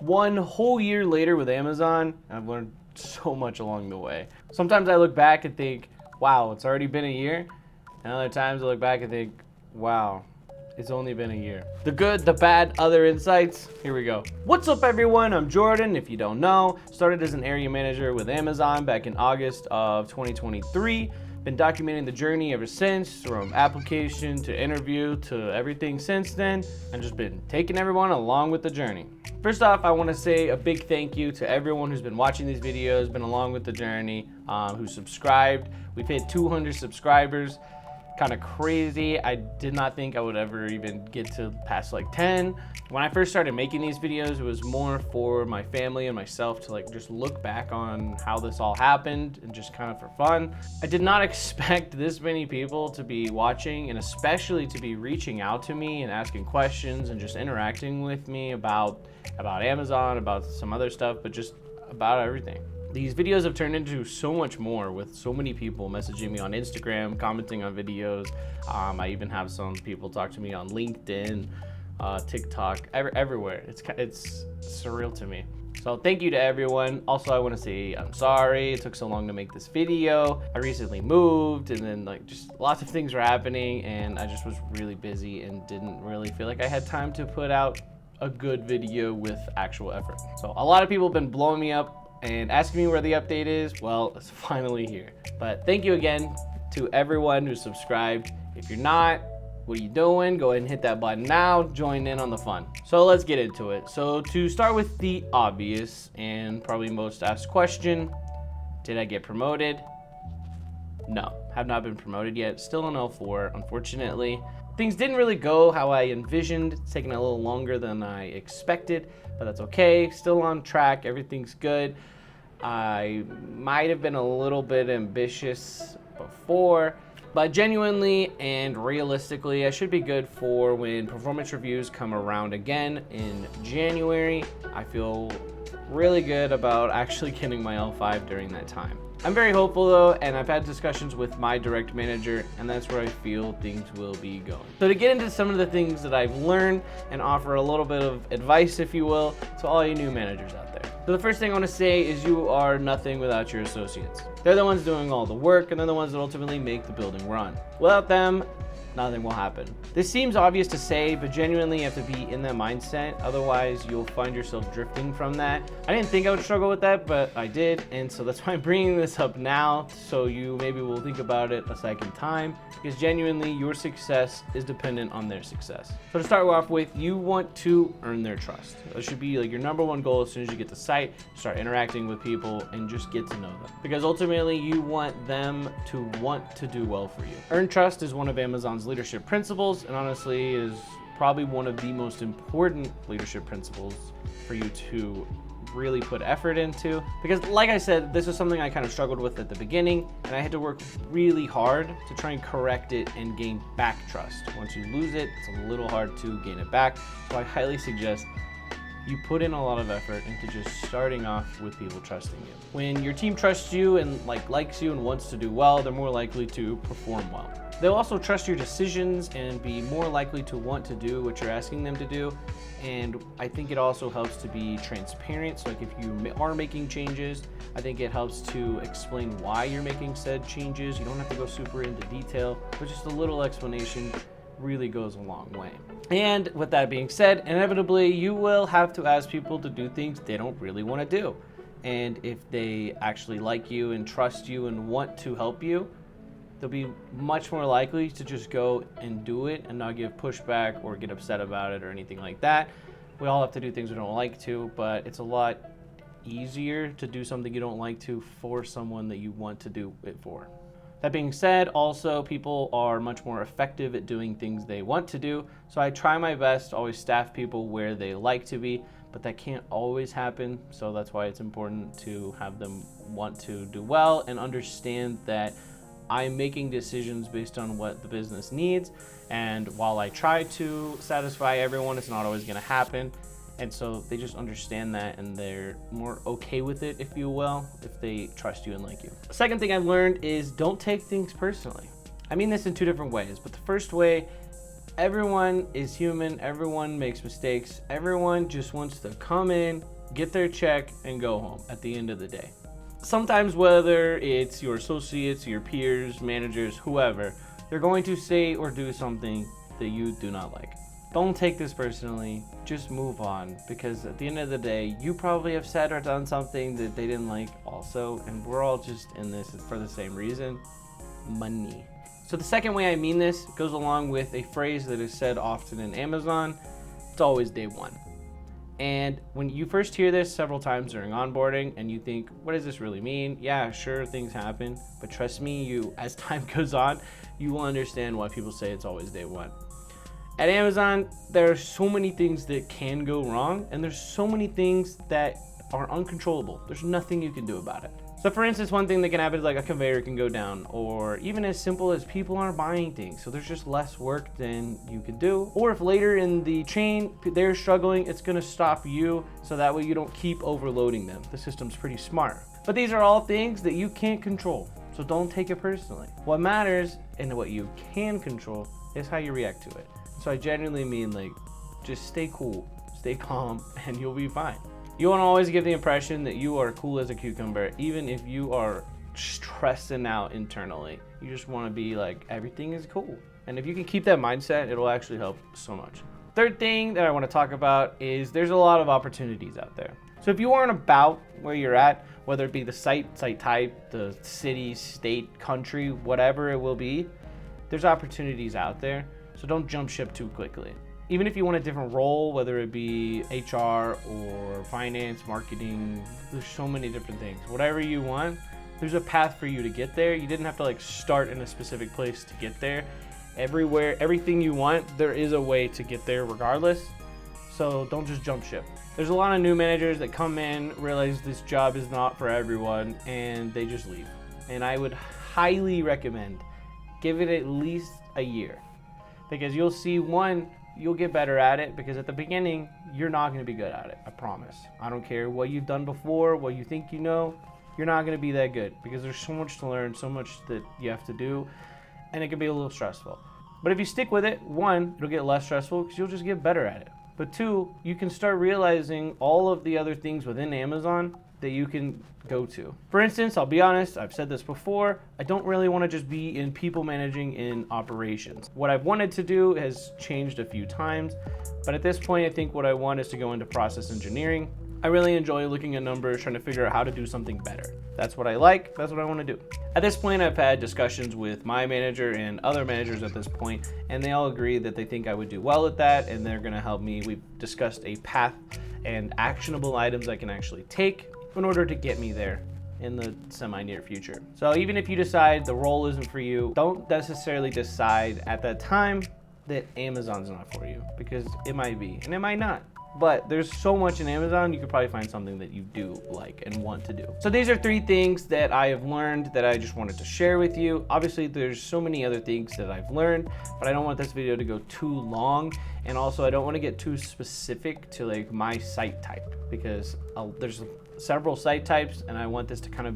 1 whole year later with Amazon, I've learned so much along the way. Sometimes I look back and think, wow, it's already been a year. And other times I look back and think, wow, it's only been a year. The good, the bad, other insights, here we go. What's up everyone, I'm Jordan, if you don't know. Started as an area manager with Amazon back in August of 2023. Been documenting the journey ever since, from application to interview to everything since then, and just been taking everyone along with the journey. First off, I want to say a big thank you to everyone who's been watching these videos, been along with the journey, who subscribed. We've hit 200 subscribers. Kind of crazy. I did not think I would ever even get to past like 10. When I first started making these videos, it was more for my family and myself to like just look back on how this all happened and just kind of for fun. I did not expect this many people to be watching, and especially to be reaching out to me and asking questions and just interacting with me about Amazon, about some other stuff, but just about everything. These videos have turned into so much more, with so many people messaging me on Instagram, commenting on videos. I even have some people talk to me on LinkedIn, TikTok, everywhere. It's surreal to me. So thank you to everyone. Also, I want to say I'm sorry it took so long to make this video. I recently moved, and then like just lots of things were happening, and I just was really busy and didn't really feel like I had time to put out a good video with actual effort. So a lot of people have been blowing me up and asking me where the update is. Well, it's finally here. But thank you again to everyone who subscribed. If you're not, what are you doing? Go ahead and hit that button now. Join in on the fun. So let's get into it. So to start with the obvious and probably most asked question, did I get promoted? No, have not been promoted yet. Still in L4, unfortunately. Things didn't really go how I envisioned. It's taking a little longer than I expected, but that's okay. Still on track, everything's good. I might have been a little bit ambitious before, but genuinely and realistically, I should be good for when performance reviews come around again in January. I feel really good about actually getting my L5 during that time. I'm very hopeful though, and I've had discussions with my direct manager, and that's where I feel things will be going. So to get into some of the things that I've learned and offer a little bit of advice, if you will, to all you new managers out there. So the first thing I want to say is you are nothing without your associates. They're the ones doing all the work, and they're the ones that ultimately make the building run. Without them, nothing will happen. This seems obvious to say, but genuinely you have to be in that mindset. Otherwise, you'll find yourself drifting from that. I didn't think I would struggle with that, but I did. And so that's why I'm bringing this up now, so you maybe will think about it a second time, because genuinely your success is dependent on their success. So to start off with, you want to earn their trust. That should be like your number one goal as soon as you get to site, start interacting with people and just get to know them. Because ultimately you want them to want to do well for you. Earn trust is one of Amazon's leadership principles, and honestly is probably one of the most important leadership principles for you to really put effort into. Because like I said, this was something I kind of struggled with at the beginning, and I had to work really hard to try and correct it and gain back trust. Once you lose it, it's a little hard to gain it back. So I highly suggest you put in a lot of effort into just starting off with people trusting you. When your team trusts you and likes you and wants to do well, they're more likely to perform well. They'll also trust your decisions and be more likely to want to do what you're asking them to do. And I think it also helps to be transparent. So like if you are making changes, I think it helps to explain why you're making said changes. You don't have to go super into detail, but just a little explanation really goes a long way. And with that being said, inevitably you will have to ask people to do things they don't really want to do. And if they actually like you and trust you and want to help you, they'll be much more likely to just go and do it and not give pushback or get upset about it or anything like that. We all have to do things we don't like to, but it's a lot easier to do something you don't like to for someone that you want to do it for. That being said, also people are much more effective at doing things they want to do. So I try my best to always staff people where they like to be, but that can't always happen. So that's why it's important to have them want to do well and understand that I'm making decisions based on what the business needs. And while I try to satisfy everyone, it's not always going to happen. And so they just understand that, and they're more okay with it, if you will, if they trust you and like you. The second thing I've learned is don't take things personally. I mean this in two different ways, but the first way, everyone is human, everyone makes mistakes, everyone just wants to come in, get their check, and go home at the end of the day. Sometimes whether it's your associates, your peers, managers, whoever, they're going to say or do something that you do not like. Don't take this personally, just move on, because at the end of the day, you probably have said or done something that they didn't like also, and we're all just in this for the same reason, money. So the second way I mean this goes along with a phrase that is said often in Amazon: it's always day one. And when you first hear this several times during onboarding and you think, what does this really mean? Yeah, sure, things happen, but trust me, as time goes on, you will understand why people say it's always day one. At Amazon, there are so many things that can go wrong, and there's so many things that are uncontrollable. There's nothing you can do about it. So for instance, one thing that can happen is like a conveyor can go down, or even as simple as people aren't buying things, so there's just less work than you could do. Or if later in the chain they're struggling, it's gonna stop you, so that way you don't keep overloading them. The system's pretty smart. But these are all things that you can't control, so don't take it personally. What matters and what you can control is how you react to it. So I genuinely mean, like, just stay cool, stay calm, and you'll be fine. You want to always give the impression that you are cool as a cucumber, even if you are stressing out internally. You just want to be like, everything is cool. And if you can keep that mindset, it'll actually help so much. Third thing that I want to talk about is there's a lot of opportunities out there. So if you aren't about where you're at, whether it be the site type, the city, state, country, whatever it will be, there's opportunities out there. So don't jump ship too quickly. Even if you want a different role, whether it be HR or finance, marketing, there's so many different things. Whatever you want, there's a path for you to get there. You didn't have to like start in a specific place to get there. Everywhere, everything you want, there is a way to get there regardless. So don't just jump ship. There's a lot of new managers that come in, realize this job is not for everyone, and they just leave. And I would highly recommend give it at least a year, because you'll see, one, you'll get better at it, because at the beginning, you're not going to be good at it. I promise. I don't care what you've done before, what you think you know, you're not going to be that good, because there's so much to learn, so much that you have to do, and it can be a little stressful. But if you stick with it, one, it'll get less stressful because you'll just get better at it. But two, you can start realizing all of the other things within Amazon that you can go to. For instance, I'll be honest, I've said this before, I don't really want to just be in people managing in operations. What I've wanted to do has changed a few times, but at this point I think what I want is to go into process engineering. I really enjoy looking at numbers, trying to figure out how to do something better. That's what I like, that's what I want to do. At this point, I've had discussions with my manager and other managers at this point, and they all agree that they think I would do well at that, and they're gonna help me. We've discussed a path and actionable items I can actually take in order to get me there in the semi-near future. So even if you decide the role isn't for you, don't necessarily decide at that time that Amazon's not for you, because it might be, and it might not. But there's so much in Amazon, you could probably find something that you do like and want to do. So these are 3 things that I have learned that I just wanted to share with you. Obviously, there's so many other things that I've learned, but I don't want this video to go too long. And also, I don't want to get too specific to like my site type, because there's several site types, and I want this to kind of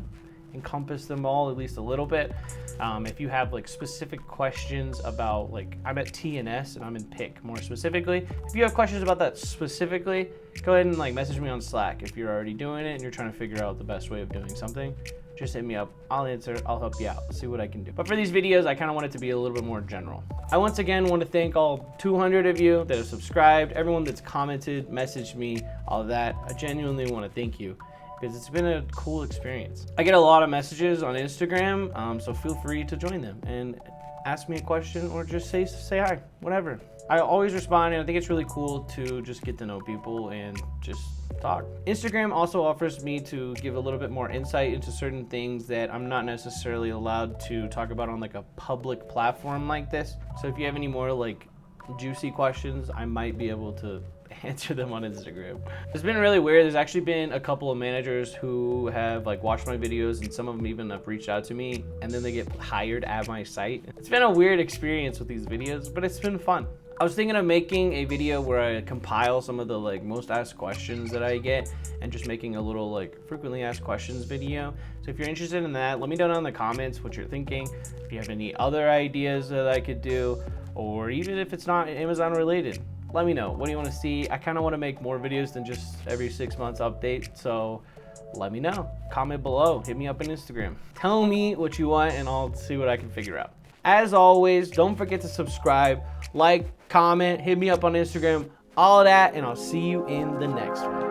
encompass them all at least a little bit. If you have like specific questions about, like, I'm at TNS and I'm in PIC more specifically, if you have questions about that specifically, go ahead and like message me on Slack. If you're already doing it and you're trying to figure out the best way of doing something, just hit me up. I'll answer, I'll help you out, see what I can do. But for these videos, I kind of want it to be a little bit more general. I once again want to thank all 200 of you that have subscribed, everyone that's commented, messaged me, all of that. I genuinely want to thank you, because it's been a cool experience. I get a lot of messages on Instagram, so feel free to join them and ask me a question, or just say hi, whatever. I always respond, and I think it's really cool to just get to know people and just talk. Instagram also offers me to give a little bit more insight into certain things that I'm not necessarily allowed to talk about on like a public platform like this. So if you have any more like juicy questions, I might be able to answer them on Instagram. It's been really weird. There's actually been a couple of managers who have like watched my videos, and some of them even have reached out to me, and then they get hired at my site. It's been a weird experience with these videos, but it's been fun. I was thinking of making a video where I compile some of the like most asked questions that I get, and just making a little like frequently asked questions video. So if you're interested in that, let me know down in the comments what you're thinking. If you have any other ideas that I could do, or even if it's not Amazon related, let me know. What do you want to see? I kind of want to make more videos than just every 6 months update. So let me know. Comment below. Hit me up on Instagram. Tell me what you want and I'll see what I can figure out. As always, don't forget to subscribe, like, comment, hit me up on Instagram, all of that, and I'll see you in the next one.